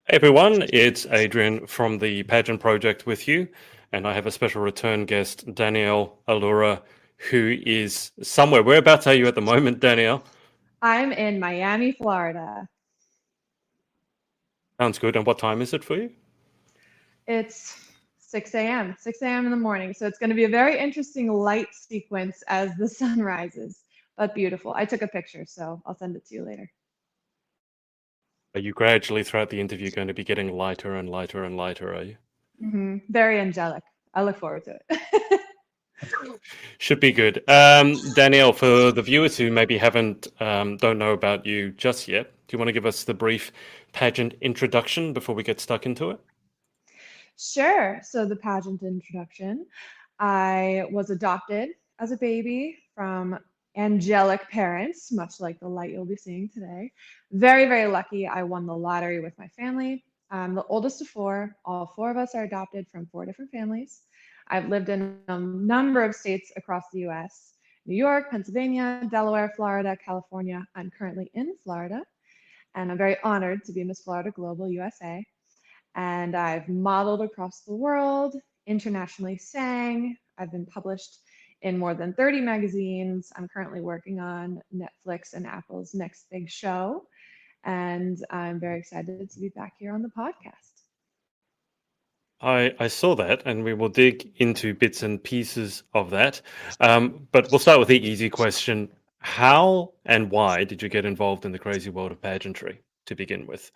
Hey everyone, it's Adrian from the Pageant Project with you, and I have a special return guest, Danielle Alura, who is somewhere. Whereabouts are you at the moment, Danielle? I'm in Miami, Florida. Sounds good. And what time is it for you? It's 6 a.m., 6 a.m. in the morning. So it's going to be a very interesting light sequence as the sun rises, but beautiful. I took a picture, so I'll send it to you later. Are you gradually throughout the interview going to be getting lighter and lighter and lighter, are you? Very angelic. I look forward to it. Should be good. Danielle, for the viewers who maybe haven't, don't know about you just yet, do you want to give us the brief pageant introduction before we get stuck into it? Sure. So the pageant introduction. I was adopted as a baby from angelic parents, much like the light you'll be seeing today. Very, very lucky. I won the lottery with my family. I'm the oldest of four. All four of us are adopted from four different families. I've lived in a number of states across the US: New York, Pennsylvania, Delaware, Florida, California. I'm currently in Florida, and I'm very honored to be Miss Florida Global USA. And I've modeled across the world, internationally sang. I've been published in more than 30 magazines. I'm currently working on Netflix and Apple's next big show. And I'm very excited to be back here on the podcast. I saw that, and we will dig into bits and pieces of that. But we'll start with the easy question. How and why did you get involved in the crazy world of pageantry to begin with?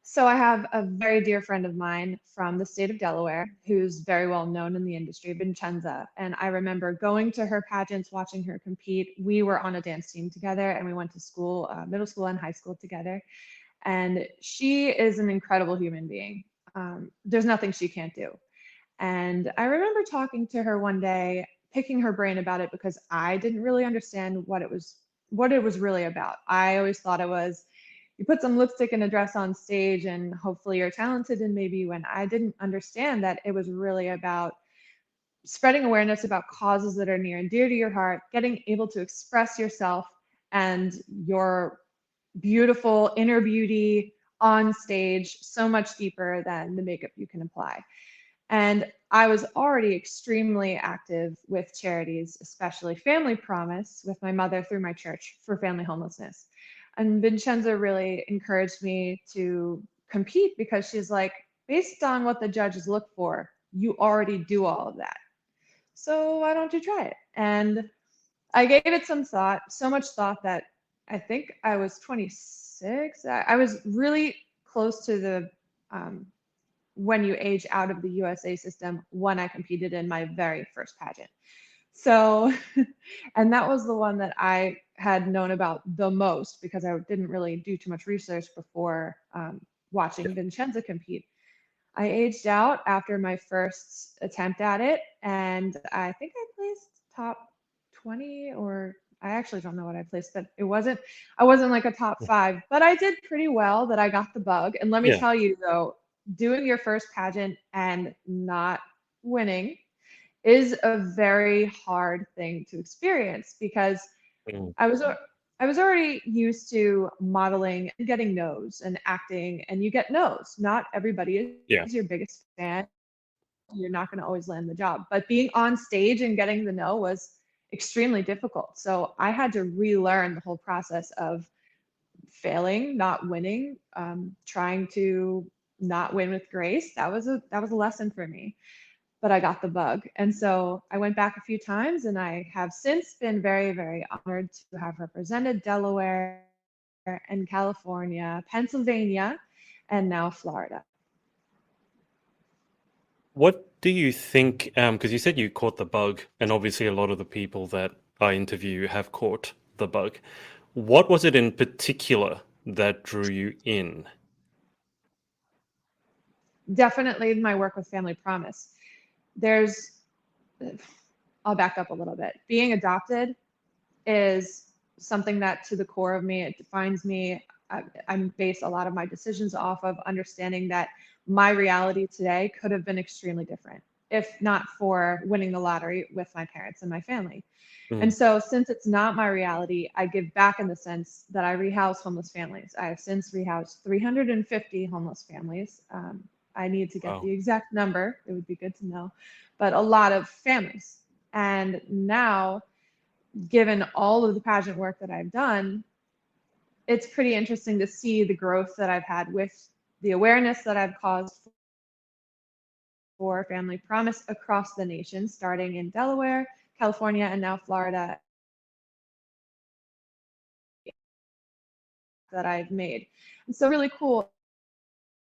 So I have a very dear friend of mine from the state of Delaware who's very well known in the industry, Vincenza. And I remember going to her pageants, watching her compete. We were on a dance team together and we went to school, middle school and high school together. And she is an incredible human being. There's nothing she can't do. And I remember talking to her one day, picking her brain about it because I didn't really understand what it was really about. I always thought it was you put some lipstick and a dress on stage and hopefully you're talented and maybe you win. I didn't understand that it was really about spreading awareness about causes that are near and dear to your heart, getting able to express yourself and your beautiful inner beauty on stage so much deeper than the makeup you can apply. And I was already extremely active with charities, especially Family Promise with my mother through my church for family homelessness. And Vincenza really encouraged me to compete because she's like, based on what the judges look for, you already do all of that. So why don't you try it? And I gave it some thought, so much thought that I think I was 26. I was really close to the when you age out of the USA system when I competed in my very first pageant. So, and that was the one that I had known about the most because I didn't really do too much research before watching Vincenza compete. I aged out after my first attempt at it, and I think I placed top 20, or I actually don't know what I placed, but I wasn't like a top five, but I did pretty well that I got the bug. And let me Yeah. tell you though, doing your first pageant and not winning is a very hard thing to experience because Mm. I was I was already used to modeling and getting no's and acting, and you get no's. Not everybody is your Yeah. biggest fan. You're not going to always land the job, but being on stage and getting the no was extremely difficult. So I had to relearn the whole process of failing, not winning, trying to not win with grace. That was a lesson for me, but I got the bug. And so I went back a few times and I have since been very, very honored to have represented Delaware and California, Pennsylvania, and now Florida. What do you think? Because you said you caught the bug, and obviously a lot of the people that I interview have caught the bug. What was it in particular that drew you in? Definitely my work with Family Promise. There's, I'll back up a little bit. Being adopted is something that to the core of me, it defines me. I base a lot of my decisions off of understanding that my reality today could have been extremely different. if not for winning the lottery with my parents and my family. And Mm. so, since it's not my reality, I give back in the sense that I rehouse homeless families. I have since rehoused 350 homeless families. I need to get Wow. the exact number, it would be good to know, but a lot of families. And now, given all of the pageant work that I've done, it's pretty interesting to see the growth that I've had with the awareness that I've caused for Family Promise across the nation, starting in Delaware, California, and now Florida, that I've made. And so, really cool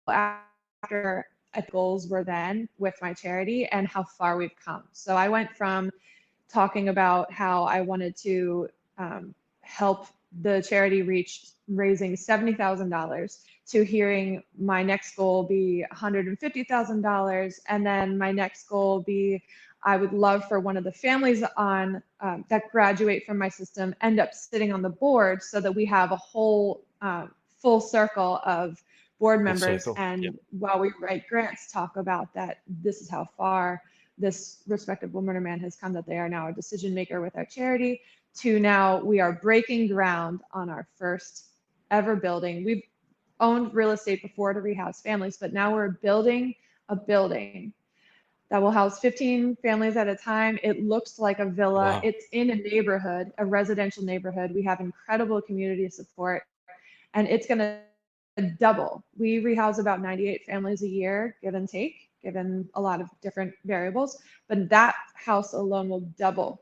after goals were then with my charity and how far we've come. So, I went from talking about how I wanted to help the charity reach raising $70,000 to hearing my next goal be $150,000, and then my next goal be I would love for one of the families on that graduate from my system end up sitting on the board so that we have a whole full circle of board Full members. circle. Yeah. And while we write grants, talk about that this is how far this respective woman or man has come, that they are now a decision maker with our charity, to now we are breaking ground on our first ever building. We've owned real estate before to rehouse families, but now we're building a building that will house 15 families at a time. It looks like a villa. Wow. It's in a neighborhood, a residential neighborhood. We have incredible community support, and it's going to double. We rehouse about 98 families a year, give and take, given a lot of different variables. But that house alone will double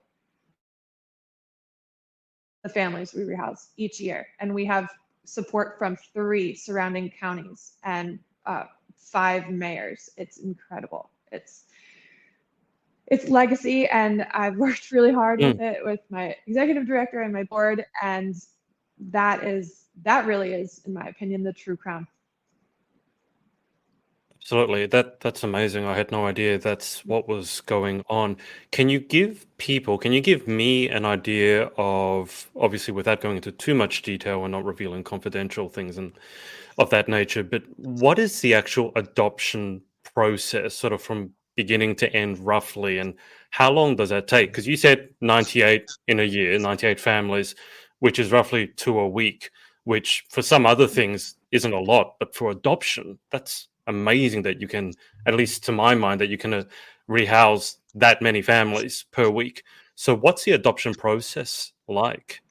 the families we rehouse each year. And we have support from 3 surrounding counties and 5 mayors. It's incredible. It's legacy, and I've worked really hard with Mm. it with my executive director and my board, and that really is, in my opinion, the true crown. Absolutely. That's amazing. I had no idea that's what was going on. Can you give me an idea of, obviously without going into too much detail and not revealing confidential things and of that nature, but what is the actual adoption process, sort of from beginning to end roughly, and how long does that take? Because you said 98 in a year, 98 families, which is roughly 2 a week, which for some other things isn't a lot, but for adoption, that's amazing that you can, at least to my mind, that you can rehouse that many families per week. So what's the adoption process like?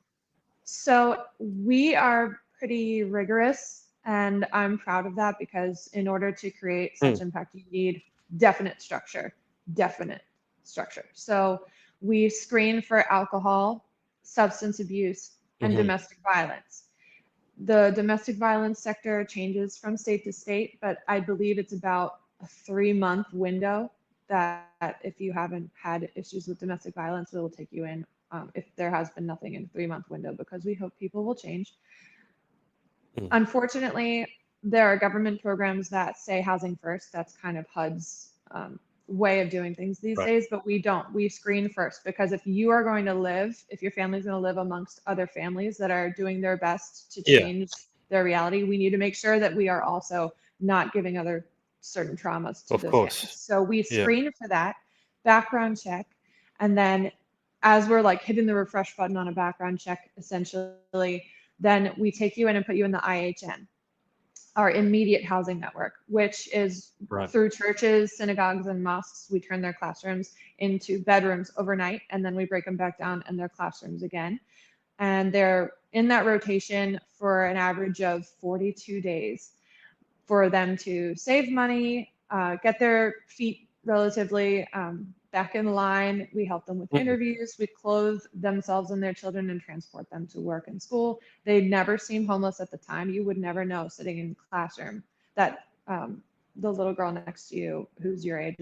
So we are pretty rigorous, and I'm proud of that, because in order to create such Mm. impact, you need definite structure, definite structure. So we screen for alcohol, substance abuse, and Hmm. domestic violence. The domestic violence sector changes from state to state, but I believe it's about a 3-month window that if you haven't had issues with domestic violence, it will take you in, if there has been nothing in a 3-month window, because we hope people will change. Mm. Unfortunately, there are government programs that say housing first. That's kind of HUD's way of doing things these Right. days, but we don't. We screen first, because if you are going to live, if your family's going to live amongst other families that are doing their best to Yeah, change their reality, we need to make sure that we are also not giving other certain traumas to of those families. course. So we Yeah. screen for that, background check, and then as we're like hitting the refresh button on a background check, essentially, then we take you in and put you in the IHN, our immediate housing network, which is Right. through churches, synagogues, and mosques. We turn their classrooms into bedrooms overnight, and then we break them back down in their classrooms again. And they're in that rotation for an average of 42 days for them to save money, get their feet relatively back in line. We help them with Mm. interviews. We clothe themselves and their children and transport them to work and school. They never seem homeless at the time. You would never know sitting in classroom that the little girl next to you who's your age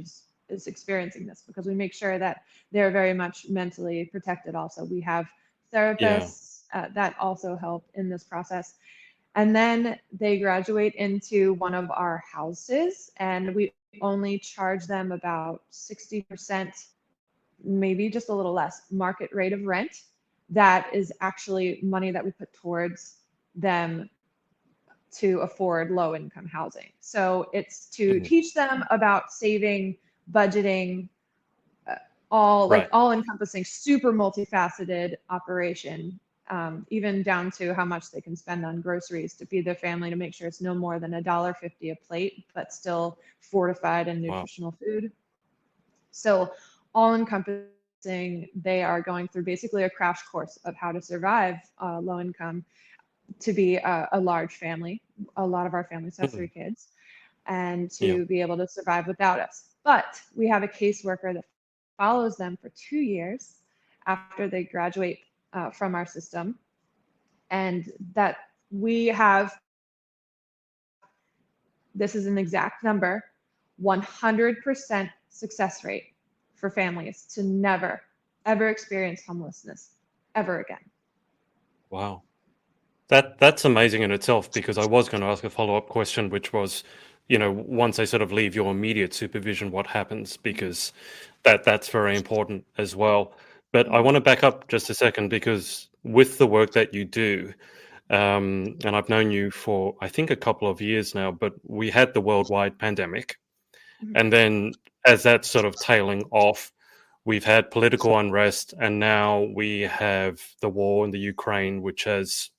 is experiencing this, because we make sure that they're very much mentally protected. Also, we have Yeah. therapists that also help in this process. And then they graduate into one of our houses, and we only charge them about 60%, maybe just a little less, market rate of rent. That is actually money that we put towards them to afford low income housing. So it's to Mm. teach them about saving budgeting, Right. all encompassing, super multifaceted operation, even down to how much they can spend on groceries to feed their family to make sure it's no more than $1.50 a plate, but still fortified and Wow. nutritional food. So all encompassing, they are going through basically a crash course of how to survive low income, to be a large family. A lot of our families have 3 Mm. kids, and Yeah. to be able to survive without us. But we have a caseworker that follows them for 2 years after they graduate from our system, and that we have, this is an exact number, 100% success rate for families to never, ever experience homelessness ever again. Wow. That's amazing in itself, because I was going to ask a follow-up question, which was, once they sort of leave your immediate supervision, what happens? Because that's very important as well. But I want to back up just a second, because with the work that you do, and I've known you for, I think, a couple of years now, but we had the worldwide pandemic. Mhm. And then as that's sort of tailing off, we've had political unrest, and now we have the war in the Ukraine, which has,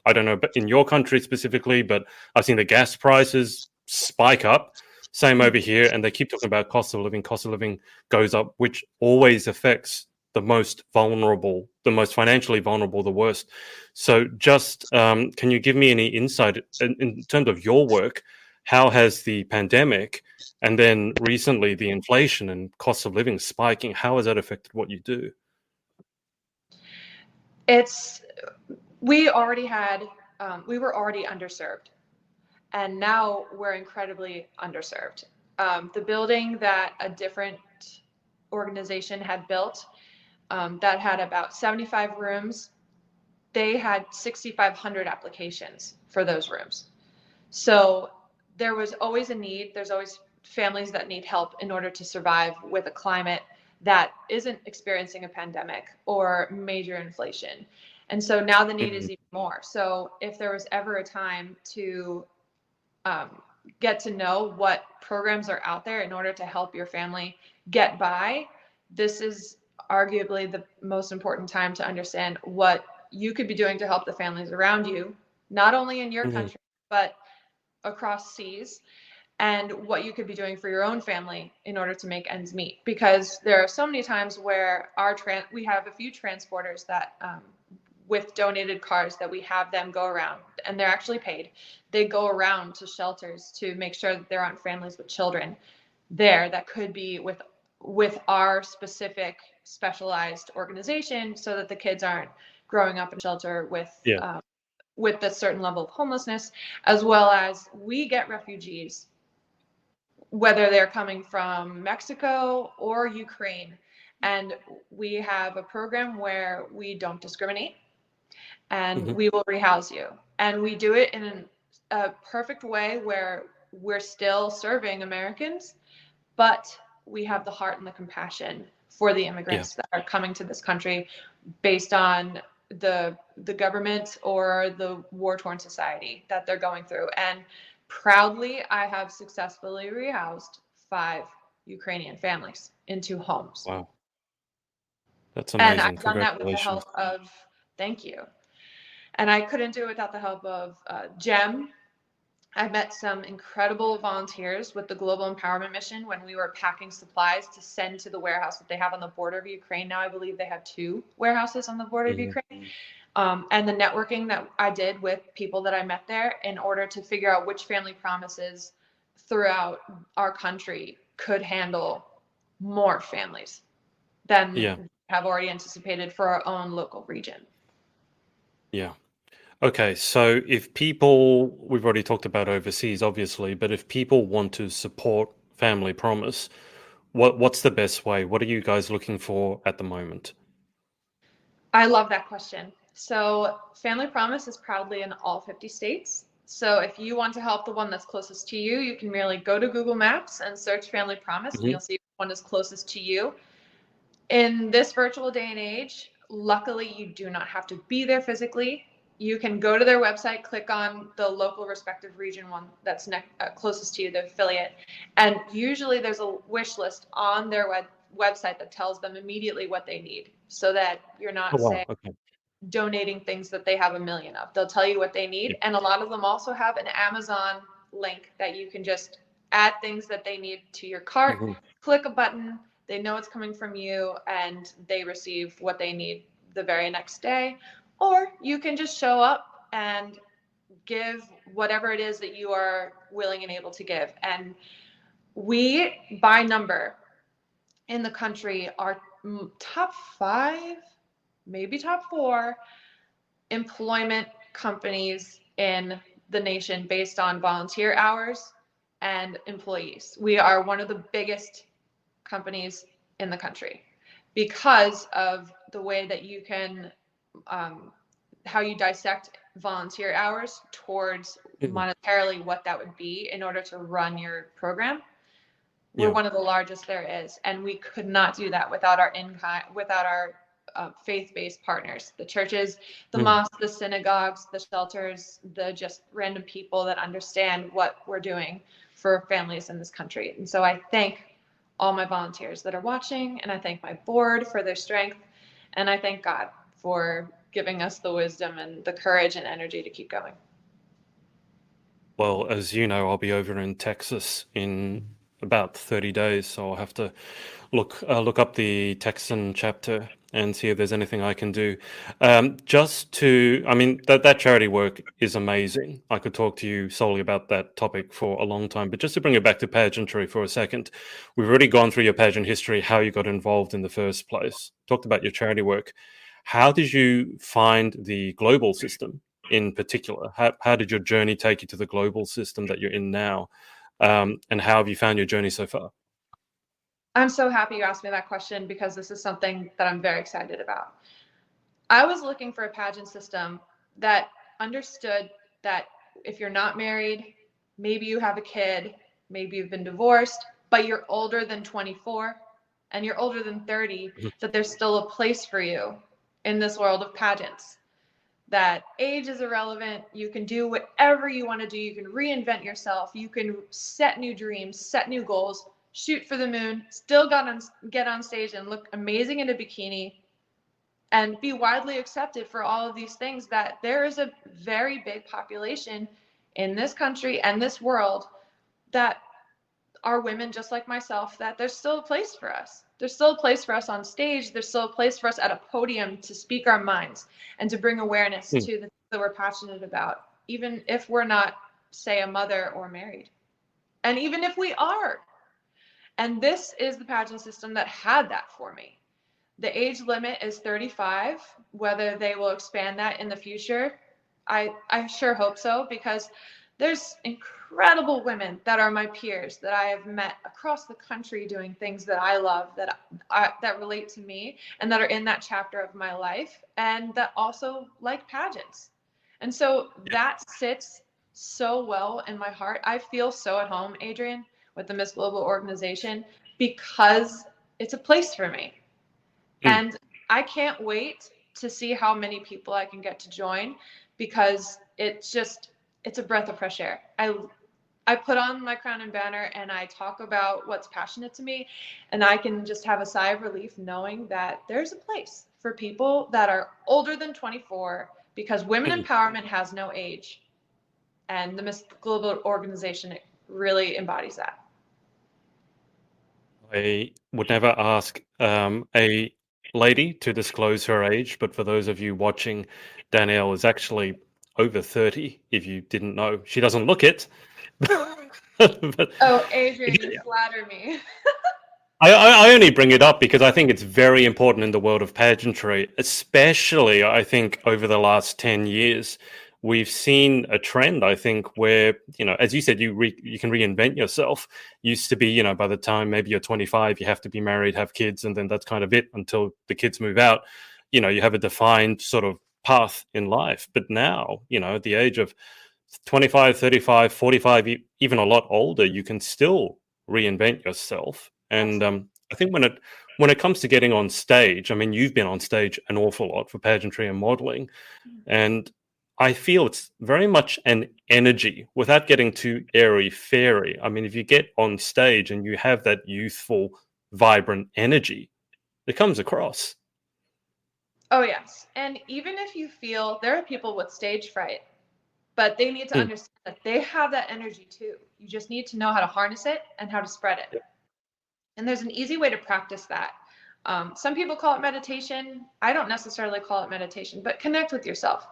I don't know, but in your country specifically, but I've seen the gas prices spike up. Same over here, and they keep talking about cost of living. Cost of living goes up, which always affects the most vulnerable, the most financially vulnerable, the worst. So, just can you give me any insight in terms of your work? How has the pandemic and then recently the inflation and cost of living spiking, how has that affected what you do? It's, we already had, we were already underserved, and now we're incredibly underserved. The building that a different organization had built, that had about 75 rooms, they had 6,500 applications for those rooms. So there was always a need. There's always families that need help in order to survive with a climate that isn't experiencing a pandemic or major inflation. And so now the need Mhm. is even more. So if there was ever a time to get to know what programs are out there in order to help your family get by, this is arguably the most important time to understand what you could be doing to help the families around you, not only in your Mhm. country, but across seas, and what you could be doing for your own family in order to make ends meet. Because there are so many times where we have a few transporters that, with donated cars, that we have them go around, and they're actually paid. They go around to shelters to make sure that there aren't families with children there that could be with our specific specialized organization, so that the kids aren't growing up in a shelter Yeah. with a certain level of homelessness, as well as we get refugees, whether they're coming from Mexico or Ukraine. And we have a program where we don't discriminate, and Mhm. we will rehouse you. And we do it in a perfect way where we're still serving Americans, but we have the heart and the compassion for the Yeah. immigrants that are coming to this country based on the government or the war-torn society that they're going through. And proudly, I have successfully rehoused 5 Ukrainian families into homes. Wow. That's And amazing. I've done that with the Congratulations. help of, thank you. And I couldn't do it without the help of Jem. I met some incredible volunteers with the Global Empowerment Mission when we were packing supplies to send to the warehouse that they have on the border of Ukraine. Now I believe they have 2 warehouses on the border of Mhm. Ukraine. And the networking that I did with people that I met there in order to figure out which family promises throughout our country could handle more families than Yeah. have already anticipated for our own local region. Yeah. Okay, so if people, we've already talked about overseas, obviously, but if people want to support Family Promise, what's the best way? What are you guys looking for at the moment? I love that question. So, Family Promise is proudly in all 50 states. So, if you want to help the one that's closest to you, you can merely go to Google Maps and search Family Promise, and Mhm. you'll see which one is closest to you. In this virtual day and age, luckily, you do not have to be there physically. You can go to their website, click on the local respective region one that's closest to you, the affiliate, and usually there's a wish list on their website that tells them immediately what they need, so that you're Oh not, wow. say, Okay. donating things that they have a million of. They'll tell you what they Yeah. need, and a lot of them also have an Amazon link that you can just add things that they need to your cart, Mhm. click a button, they know it's coming from you, and they receive what they need the very next day. Or you can just show up and give whatever it is that you are willing and able to give. And we, by number, in the country are top 5, maybe top 4 employment companies in the nation based on volunteer hours and employees. We are one of the biggest companies in the country because of the way that you can, how you dissect volunteer hours towards Mhm. monetarily what that would be in order to run your program. We're Yeah. one of the largest there is, and we could not do that without our without our faith-based partners, the churches, the Mm. mosques, the synagogues, the shelters, the just random people that understand what we're doing for families in this country. And so I thank all my volunteers that are watching, and I thank my board for their strength, and I thank God for giving us the wisdom and the courage and energy to keep going. Well, as you know, I'll be over in Texas in about 30 days, so I'll have to look up the Texan chapter and see if there's anything I can do. Just to, I mean, that charity work is amazing. I could talk to you solely about that topic for a long time, but just to bring it back to pageantry for a second, we've already gone through your pageant history, how you got involved in the first place, talked about your charity work. How did you find the global system in particular? How did your journey take you to the global system that you're in now? And how have you found your journey so far? I'm so happy you asked me that question because this is something that I'm very excited about. I was looking for a pageant system that understood that if you're not married, maybe you have a kid, maybe you've been divorced, but you're older than 24 and you're older than 30, Mhm. that there's still a place for you in this world of pageants. That age is irrelevant. You can do whatever you want to do. You can reinvent yourself. You can set new dreams, set new goals, shoot for the moon, still get on stage and look amazing in a bikini, and be widely accepted for all of these things. That there is a very big population in this country and this world that are women just like myself, that there's still a place for us. There's still a place for us on stage. There's still a place for us at a podium to speak our minds and to bring awareness Mm. to the things that we're passionate about, even if we're not, say, a mother or married. And even if we are. And this is the pageant system that had that for me. The age limit is 35. Whether they will expand that in the future, I sure hope so, because there's incredible women that are my peers that I have met across the country doing things that I love, that relate to me, and that are in that chapter of my life, and that also like pageants. And so that sits so well in my heart. I feel so at home, Adrian, with the Miss Global organization, because it's a place for me. Mm. And I can't wait to see how many people I can get to join, because it's a breath of fresh air. I put on my crown and banner and I talk about what's passionate to me, and I can just have a sigh of relief knowing that there's a place for people that are older than 24, because women Mm. empowerment has no age, and the Miss Global organization really embodies that. I would never ask a lady to disclose her age, but for those of you watching, Danielle is actually over 30, if you didn't know. She doesn't look it. But Oh, Adrian, you flatter me. I only bring it up because I think it's very important in the world of pageantry, especially I think over the last 10 years. We've seen a trend, I think, where, as you said, you can reinvent yourself. Used to be, by the time maybe you're 25, you have to be married, have kids, and then that's kind of it until the kids move out. You have a defined sort of path in life. But now, at the age of 25, 35, 45, even a lot older, you can still reinvent yourself. And Absolutely. I think when it comes to getting on stage, I mean, you've been on stage an awful lot for pageantry and modeling, and I feel it's very much an energy without getting too airy fairy. I mean, if you get on stage and you have that youthful, vibrant energy, it comes across. Oh, yes. And even if you feel there are people with stage fright, but they need to Mm. understand that they have that energy too. You just need to know how to harness it and how to spread it. And there's an easy way to practice that. Some people call it meditation. I don't necessarily call it meditation, but connect with yourself.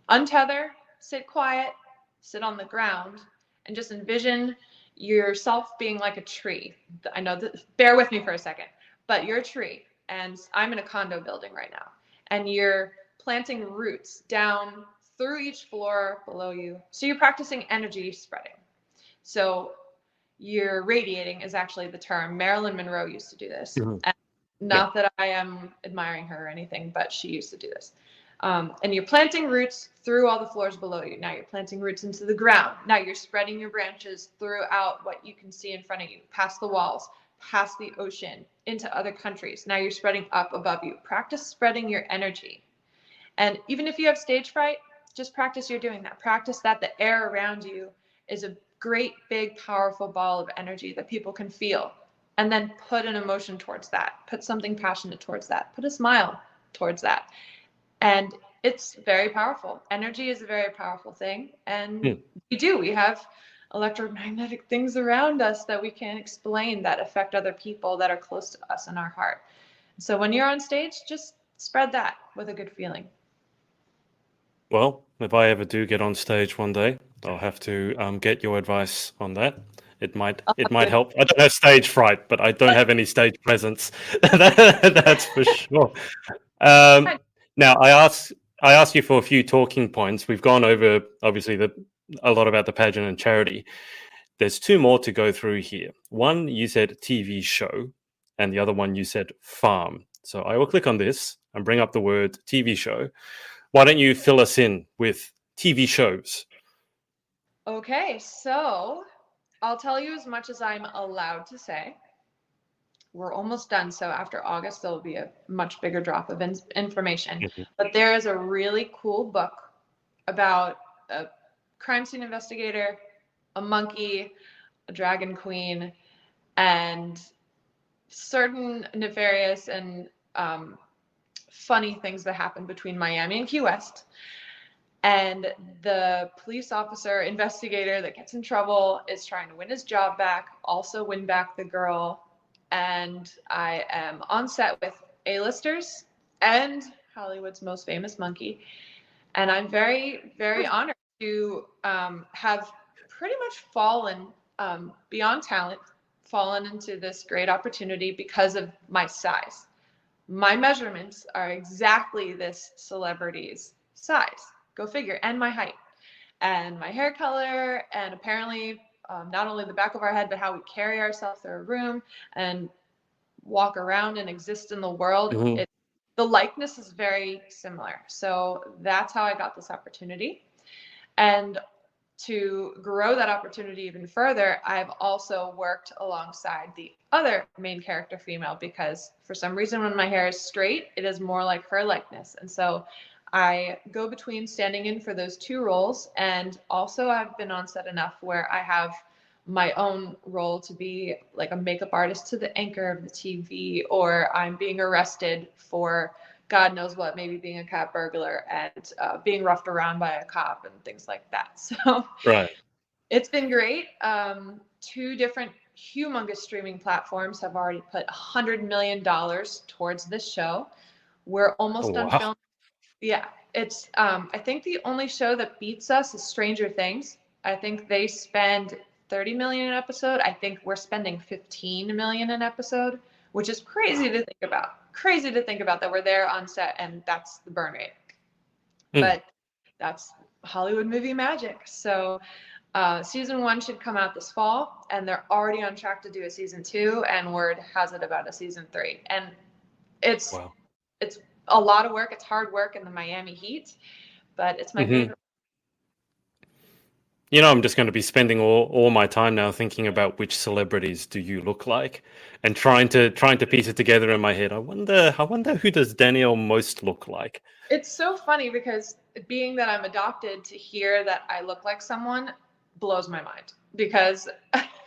Untether, sit quiet, sit on the ground, and just envision yourself being like a tree. I know that, bear with me for a second, but you're a tree, and I'm in a condo building right now, and you're planting roots down through each floor below you. So you're practicing energy spreading. So you're radiating is actually the term. Marilyn Monroe used to do this. Mhm. And Yeah. not that I am admiring her or anything, but she used to do this. And you're planting roots through all the floors below you. Now you're planting roots into the ground. Now you're spreading your branches throughout what you can see in front of you, past the walls, past the ocean, into other countries. Now you're spreading up above you. Practice spreading your energy. And even if you have stage fright, just practice you're doing that. Practice that the air around you is a great, big, powerful ball of energy that people can feel. And then put an emotion towards that. Put something passionate towards that. Put a smile towards that. And it's very powerful. Energy is a very powerful thing. And Mm. we have electromagnetic things around us that we can't explain that affect other people that are close to us in our heart. So when you're on stage, just spread that with a good feeling. Well, if I ever do get on stage one day, I'll have to get your advice on that. It might help. I don't have stage fright, but I don't have any stage presence. That's for sure. Um, now, I asked you for a few talking points. We've gone over obviously a lot about the pageant and charity. There's two more to go through here. One you said TV show, and the other one you said farm. So I will click on this and bring up the word TV show. Why don't you fill us in with TV shows? Okay, so I'll tell you as much as I'm allowed to say. We're almost done, so after August, there'll be a much bigger drop of information. Mhm. But there is a really cool book about a crime scene investigator, a monkey, a dragon queen, and certain nefarious and funny things that happen between Miami and Key West. And the police officer investigator that gets in trouble is trying to win his job back, also win back the girl. And I am on set with A-listers and Hollywood's most famous monkey. And I'm very, very honored to have pretty much fallen beyond talent, fallen into this great opportunity because of my size. My measurements are exactly this celebrity's size. Go figure. And my height and my hair color, and apparently not only the back of our head, but how we carry ourselves through a room and walk around and exist in the world. Mhm. The likeness is very similar. So that's how I got this opportunity. And to grow that opportunity even further, I've also worked alongside the other main character female because for some reason when my hair is straight, it is more like her likeness. And so I go between standing in for those two roles, and also I've been on set enough where I have my own role to be like a makeup artist to the anchor of the TV, or I'm being arrested for God knows what, maybe being a cat burglar and being roughed around by a cop and things like that. So Right. it's been great. Two different humongous streaming platforms have already put $100 million towards this show. We're Oh, almost done wow. filming. Yeah, it's. I think the only show that beats us is Stranger Things. I think they spend 30 million an episode. I think we're spending 15 million an episode, which is crazy to think about. Crazy to think about that we're there on set and that's the burn rate. Mm. But that's Hollywood movie magic. So season one should come out this fall, and they're already on track to do a season two, and word has it about a season three. And it's Wow. it's a lot of work. It's hard work in the Miami heat, but it's my Mhm. favorite. I'm just going to be spending all my time now thinking about which celebrities do you look like, and trying to piece it together in my head. I wonder who does Danielle most look like. It's so funny because being that I'm adopted, to hear that I look like someone blows my mind, because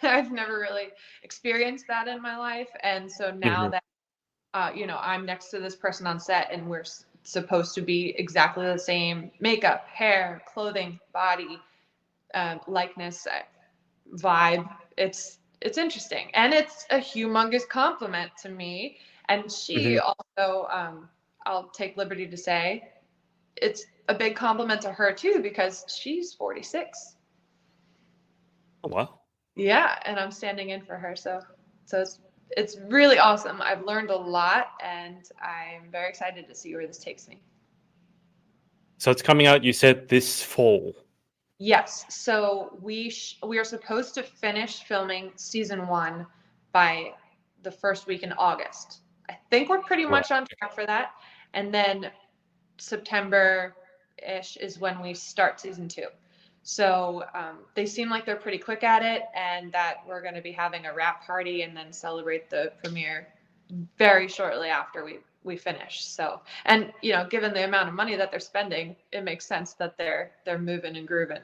I've never really experienced that in my life. And so now Hmm. that, I'm next to this person on set and we're supposed to be exactly the same makeup, hair, clothing, body, likeness, vibe. It's interesting, and it's a humongous compliment to me. And she Hmm. also, I'll take liberty to say, it's a big compliment to her too, because she's 46. Oh, wow. Yeah, and I'm standing in for her, so it's really awesome. I've learned a lot, and I'm very excited to see where this takes me. So it's coming out, you said, this fall. Yes, so we are supposed to finish filming season 1 by the first week in August. I think we're pretty Right. much on track for that, and then September-ish is when we start season 2. So they seem like they're pretty quick at it, and that we're going to be having a wrap party and then celebrate the premiere very shortly after we finish. So, and given the amount of money that they're spending, it makes sense that they're moving and grooving.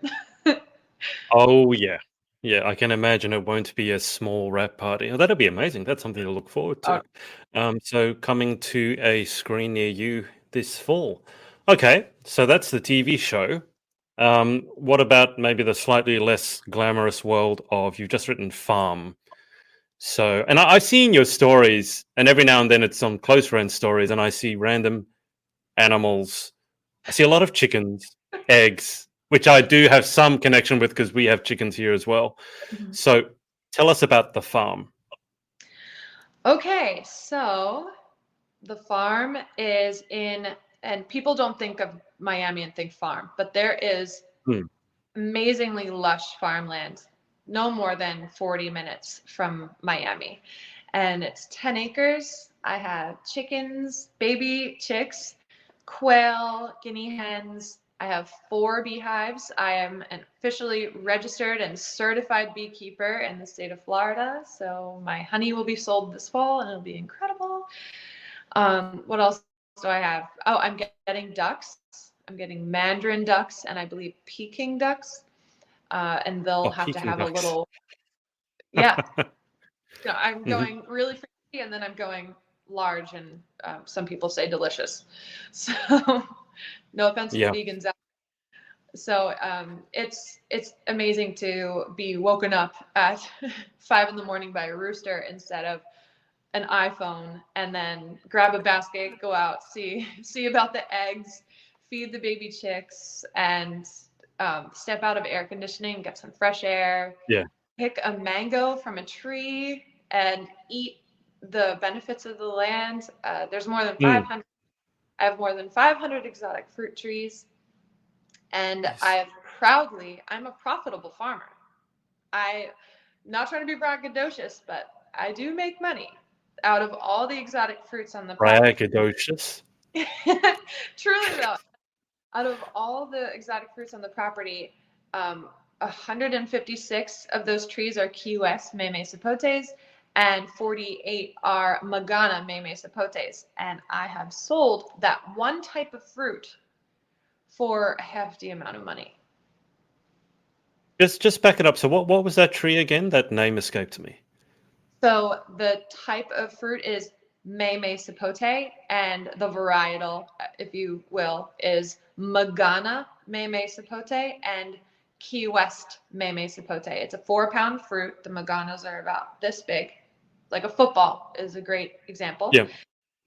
Oh, yeah. Yeah, I can imagine it won't be a small wrap party. Oh, that'll be amazing. That's something to look forward Uh, to. So coming to a screen near you this fall. Okay, so that's the TV show. What about maybe the slightly less glamorous world of, you've just written farm? So, and I've seen your stories, and every now and then it's on close friend stories, and I see random animals. I see a lot of chickens, eggs, which I do have some connection with because we have chickens here as well. So tell us about the farm. Okay, so the farm is in, and people don't think of Miami and think farm, but there is Hmm. amazingly lush farmland, no more than 40 minutes from Miami. And it's 10 acres. I have chickens, baby chicks, quail, guinea hens. I have 4 beehives. I am an officially registered and certified beekeeper in the state of Florida. So my honey will be sold this fall and it'll be incredible. What else do I have? Oh, I'm getting ducks. I'm getting mandarin ducks and I believe Peking ducks. And they'll Oh, have to Peking have a ducks. little, yeah. I'm Hmm. going really fancy and then I'm going large, and some people say delicious. So no offense to the Yeah. vegans out. So it's amazing to be woken up at 5 in the morning by a rooster instead of an iPhone, and then grab a basket, go out, see about the eggs, feed the baby chicks, and step out of air conditioning, get some fresh air, Yeah. pick a mango from a tree, and eat the benefits of the land. There's more than Mm. 500. I have more than 500 exotic fruit trees, and Nice. I'm a profitable farmer. I'm not trying to be braggadocious, but I do make money out of all the exotic fruits on the property. Braggadocious. Truly, though, out of all the exotic fruits on the property, 156 of those trees are Key West Meme Sapotes, and 48 are Magana Meme Sapotes. And I have sold that one type of fruit for a hefty amount of money. Just back it up. So what was that tree again? That name escaped me. So the type of fruit is Meme Sapote, and the varietal, if you will, is Magana Meme Sapote and Key West Meme Sapote. It's a 4-pound fruit. The Maganas are about this big, like a football is a great example. Yeah.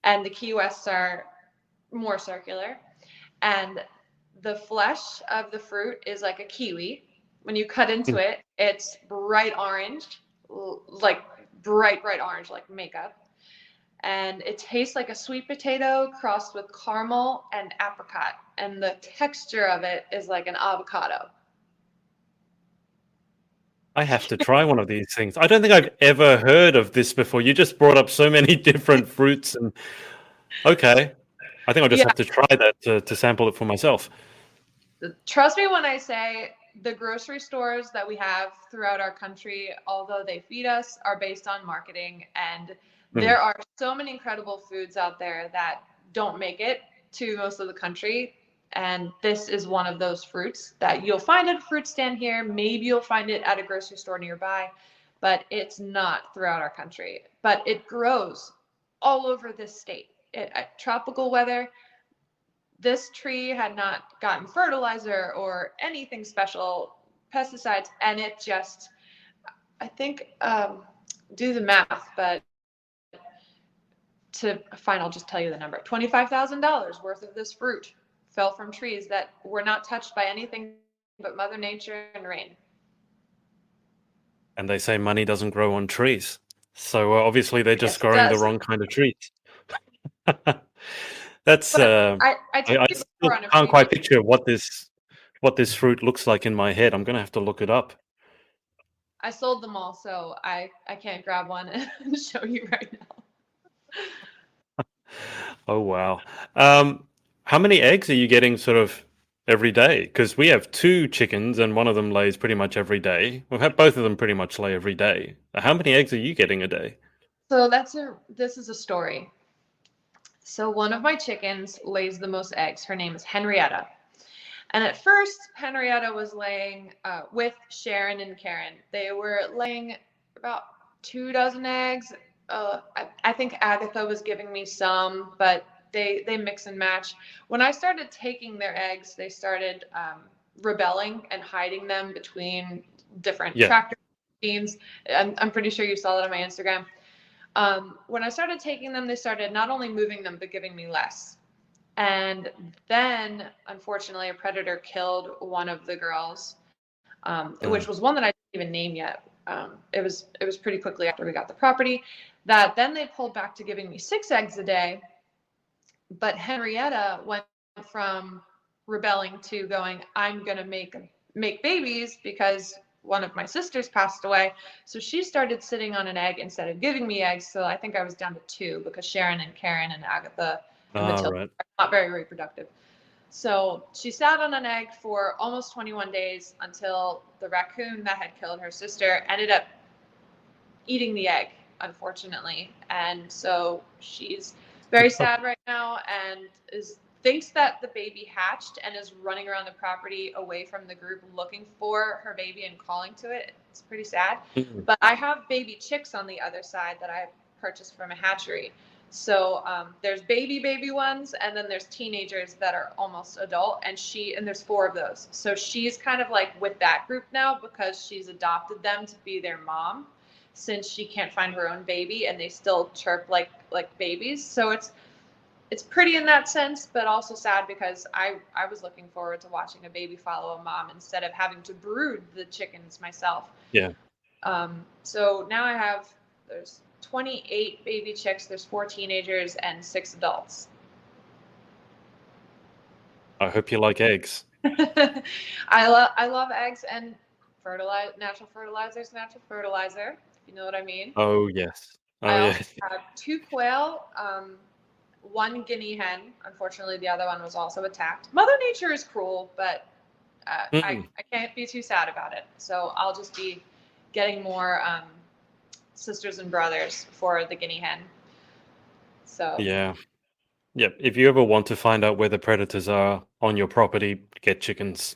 And the Key Wests are more circular. And the flesh of the fruit is like a kiwi. When you cut into Mm. it, it's bright orange, like bright orange, like makeup. And it tastes like a sweet potato crossed with caramel and apricot. And the texture of it is like an avocado. I have to try one of these things. I don't think I've ever heard of this before. You just brought up so many different fruits, and okay, I think I'll just Yeah, have to try that to sample it for myself. trust me when I say the grocery stores that we have throughout our country, although they feed us, are based on marketing. And Mm. there are so many incredible foods out there that don't make it to most of the country. And this is one of those fruits that you'll find at a fruit stand here. Maybe you'll find it at a grocery store nearby, but it's not throughout our country. But it grows all over this state. Tropical weather, this tree had not gotten fertilizer or anything special, pesticides, and it just, I think, do the math, but I'll just tell you the number. $25,000 worth of this fruit fell from trees that were not touched by anything but Mother Nature and rain. And they say money doesn't grow on trees. So obviously they're just Yes, it growing the does. wrong kind of trees. That's But I told I you still before on a can't quite previous, picture what this fruit looks like in my head. I'm gonna have to look it up. I sold them all, so I can't grab one and show you right now. Oh wow. How many eggs are you getting sort of every day? Because we have two chickens and one of them lays pretty much every day. We've had both of them pretty much lay every day. How many eggs are you getting a day? So this is a story. So one of my chickens lays the most eggs. Her name is Henrietta. And at first, Henrietta was laying with Sharon and Karen. They were laying about 2 dozen eggs. I think Agatha was giving me some, but they mix and match. When I started taking their eggs, they started rebelling and hiding them between different Yeah. tractor machines. I'm pretty sure you saw that on my Instagram. When I started taking them, they started not only moving them, but giving me less. And then, unfortunately, a predator killed one of the girls, which was one that I didn't even name yet. It was pretty quickly after we got the property that then they pulled back to giving me 6 eggs a day. But Henrietta went from rebelling to going, I'm gonna make babies because one of my sisters passed away. So she started sitting on an egg instead of giving me eggs. So I think I was down to 2 because Sharon and Karen and Agatha and Matilda Right. are not very reproductive. So she sat on an egg for almost 21 days until the raccoon that had killed her sister ended up eating the egg, unfortunately. And so she's very sad right now and thinks that the baby hatched and is running around the property away from the group looking for her baby and calling to it. It's pretty sad. Mm. But I have baby chicks on the other side that I purchased from a hatchery. So there's baby ones, and then there's teenagers that are almost adult, and there's 4 of those. So she's kind of like with that group now because she's adopted them to be their mom, since she can't find her own baby, and they still chirp like babies. So it's pretty in that sense, but also sad because I was looking forward to watching a baby follow a mom instead of having to brood the chickens myself. Yeah. So now there's 28 baby chicks, there's 4 teenagers, and 6 adults. I hope you like eggs. I love eggs and natural fertilizer, if you know what I mean. Oh yes. I Oh also yes. have 2 quail, 1 guinea hen. Unfortunately, the other one was also attacked. Mother Nature is cruel, but I can't be too sad about it. So I'll just be getting more sisters and brothers for the guinea hen. So Yeah. Yep. If you ever want to find out where the predators are on your property, get chickens.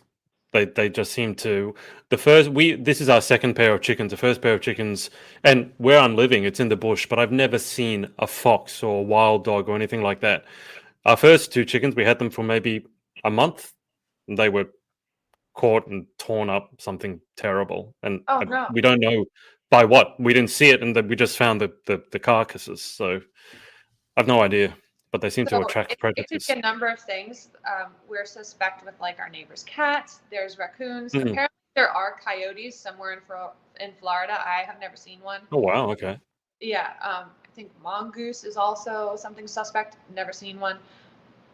They just seem to. This is our second pair of chickens. The first pair of chickens, and where I'm living, it's in the bush, but I've never seen a fox or a wild dog or anything like that. Our first 2 chickens, we had them for maybe a month, and they were caught and torn up something terrible, and oh no. we don't know by what. We didn't see it, and then we just found the carcasses. So I've no idea, but they seem to So attract it could predators. be a number of things. We're suspect with like our neighbor's cats. There's raccoons. Mm. Apparently, there are coyotes somewhere in Florida. I have never seen one. Oh wow, okay. Yeah, I think mongoose is also something suspect. Never seen one.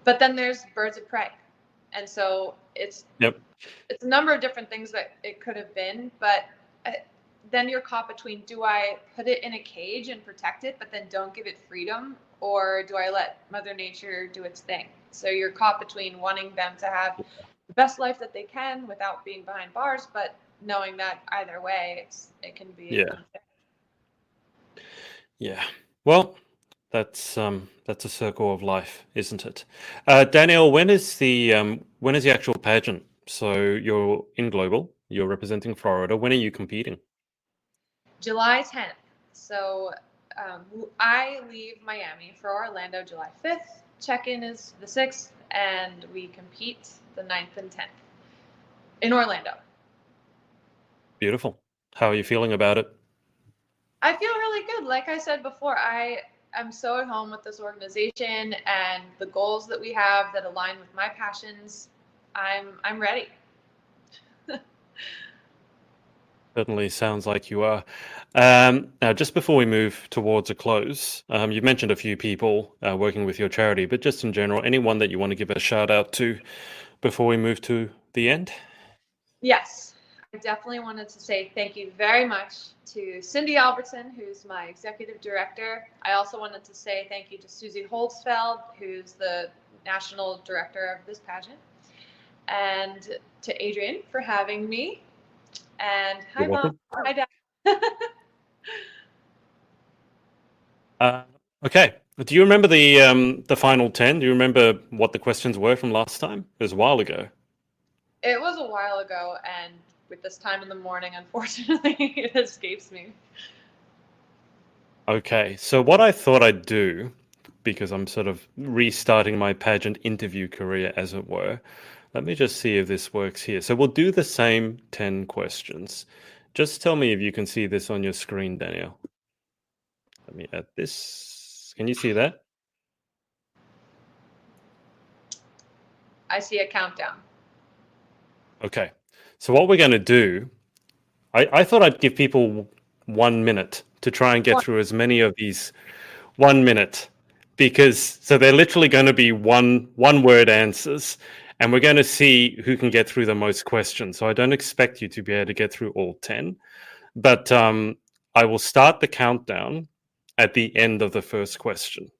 But then there's birds of prey, and so it's Yep. a number of different things that it could have been. But then you're caught between: do I put it in a cage and protect it, but then don't give it freedom, or do I let Mother Nature do its thing? So you're caught between wanting them to have the best life that they can without being behind bars, but knowing that either way, it can be Yeah. unfair. Yeah. Well, that's a circle of life, isn't it? Danielle, when is the actual pageant? So you're in global, you're representing Florida. When are you competing? July 10th. So I leave Miami for Orlando July 5th. Check-in is the 6th, and we compete the 9th and 10th in Orlando. Beautiful. How are you feeling about it? I feel really good. Like I said before, I am so at home with this organization and the goals that we have that align with my passions. I'm ready. Certainly sounds like you are. Now, just before we move towards a close, you've mentioned a few people working with your charity, but just in general, anyone that you want to give a shout out to before we move to the end? Yes, I definitely wanted to say thank you very much to Cindy Albertson, who's my executive director. I also wanted to say thank you to Susie Holtzfeld, who's the national director of this pageant, and to Adrian for having me. And hi, You're Mom. welcome. Hi, Dad. Okay. Do you remember the final 10? Do you remember what the questions were from last time? It was a while ago. It was a while ago, and with this time in the morning, unfortunately, it escapes me. Okay. So what I thought I'd do, because I'm sort of restarting my pageant interview career, as it were, let me just see if this works here. So we'll do the same 10 questions. Just tell me if you can see this on your screen, Danielle. Let me add this. Can you see that? I see a countdown. Okay. So what we're going to do, I thought I'd give people 1 minute to try and get through as many of these 1 minute, because so they're literally going to be one word answers, and we're going to see who can get through the most questions. So I don't expect you to be able to get through all 10, but I will start the countdown at the end of the first question.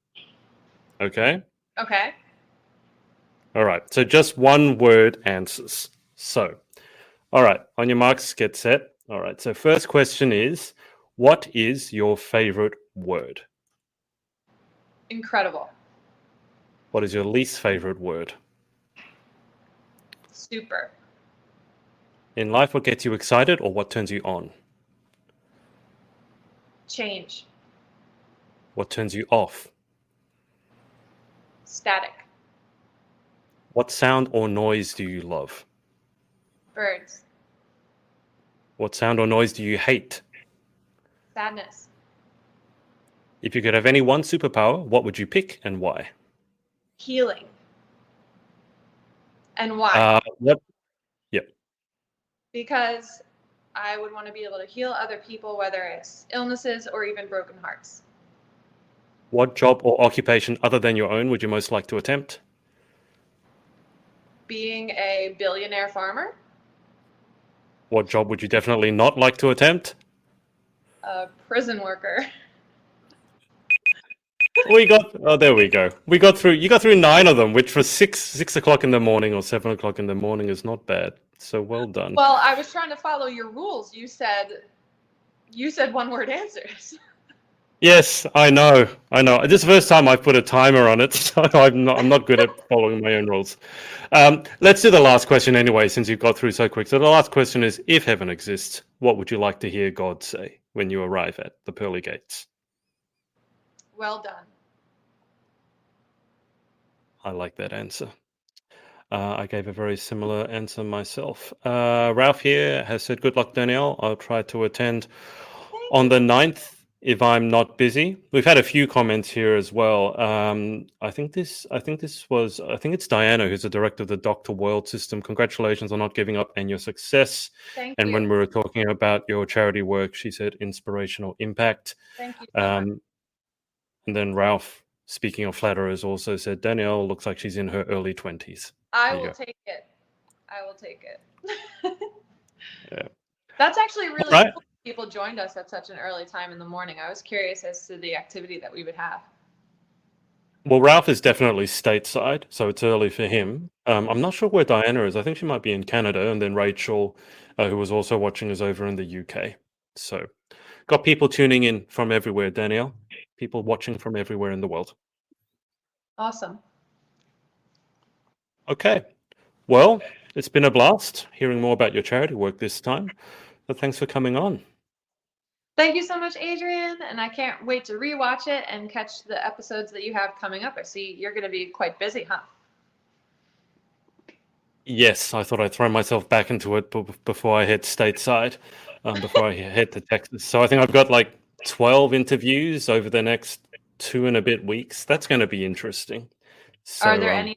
Okay? Okay. All right. So just one word answers. So, all right. On your marks, get set. All right. So first question is, what is your favorite word? Incredible. What is your least favorite word? Super. In life, what gets you excited or what turns you on? Change. What turns you off? Static. What sound or noise do you love? Birds. What sound or noise do you hate? Sadness. If you could have any one superpower, what would you pick and why? Healing. And why? What? Yep. Because I would want to be able to heal other people, whether it's illnesses or even broken hearts. What job or occupation other than your own would you most like to attempt? Being a billionaire farmer. What job would you definitely not like to attempt? A prison worker. There we go. You got through 9 of them, which for 6 o'clock in the morning or 7 o'clock in the morning is not bad. So well done. Well, I was trying to follow your rules. You said one word answers. Yes, I know. This is the first time I've put a timer on it, so I'm not good at following my own rules. Let's do the last question anyway, since you've got through so quick. So the last question is, if heaven exists, what would you like to hear God say when you arrive at the pearly gates? Well done. I like that answer. I gave a very similar answer myself. Ralph here has said, good luck, Danielle. I'll try to attend on the 9th if I'm not busy. We've had a few comments here as well. I think it's Diana, who's the director of the Dr. World System. Congratulations on not giving up and your success. Thank And you. when we were talking about your charity work, she said inspirational impact. Thank you so much. And then Ralph, speaking of flatterers, also said, Danielle looks like she's in her early 20s. I will take it. Yeah. That's actually really Right. cool. People joined us at such an early time in the morning. I was curious as to the activity that we would have. Well, Ralph is definitely stateside, so it's early for him. I'm not sure where Diana is. I think she might be in Canada, and then Rachel, who was also watching, is over in the UK. So, got people tuning in from everywhere, Danielle. People watching from everywhere in the world. Awesome. Okay. Well, it's been a blast hearing more about your charity work this time. But thanks for coming on. Thank you so much, Adrian, and I can't wait to rewatch it and catch the episodes that you have coming up. I see you're going to be quite busy, huh? Yes, I thought I'd throw myself back into it before I head stateside, before I head to Texas. So I think I've got like 12 interviews over the next 2 and a bit weeks. That's going to be interesting. So, Are there any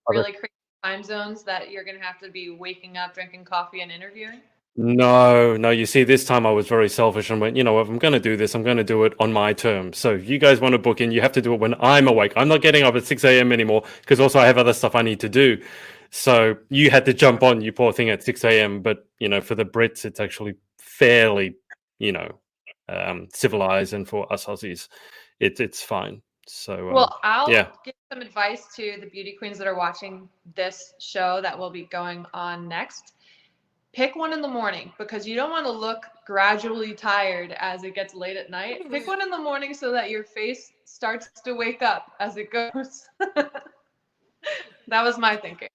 really crazy time zones that you're going to have to be waking up, drinking coffee, and interviewing? No. You see, this time I was very selfish and went, you know, if I'm going to do this, I'm going to do it on my terms. So if you guys want to book in, you have to do it when I'm awake. I'm not getting up at 6 a.m. anymore because also I have other stuff I need to do. So you had to jump on, you poor thing, at 6 a.m. But, you know, for the Brits, it's actually fairly, you know, civilized. And for us Aussies, it's fine. So, well, I'll yeah. give some advice to the beauty queens that are watching this show that will be going on next. Pick one in the morning because you don't want to look gradually tired as it gets late at night. Pick one in the morning so that your face starts to wake up as it goes. That was my thinking.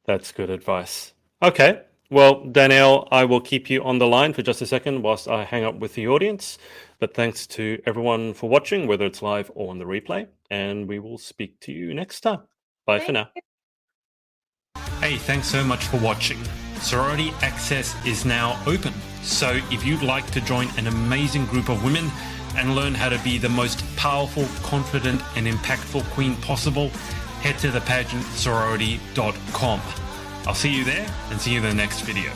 That's good advice. Okay. Well, Danielle, I will keep you on the line for just a second whilst I hang up with the audience. But thanks to everyone for watching, whether it's live or on the replay. And we will speak to you next time. Bye for now. Hey, thanks so much for watching. Sorority Access is now open. So if you'd like to join an amazing group of women and learn how to be the most powerful, confident, and impactful queen possible, head to thepageantsorority.com. I'll see you there and see you in the next video.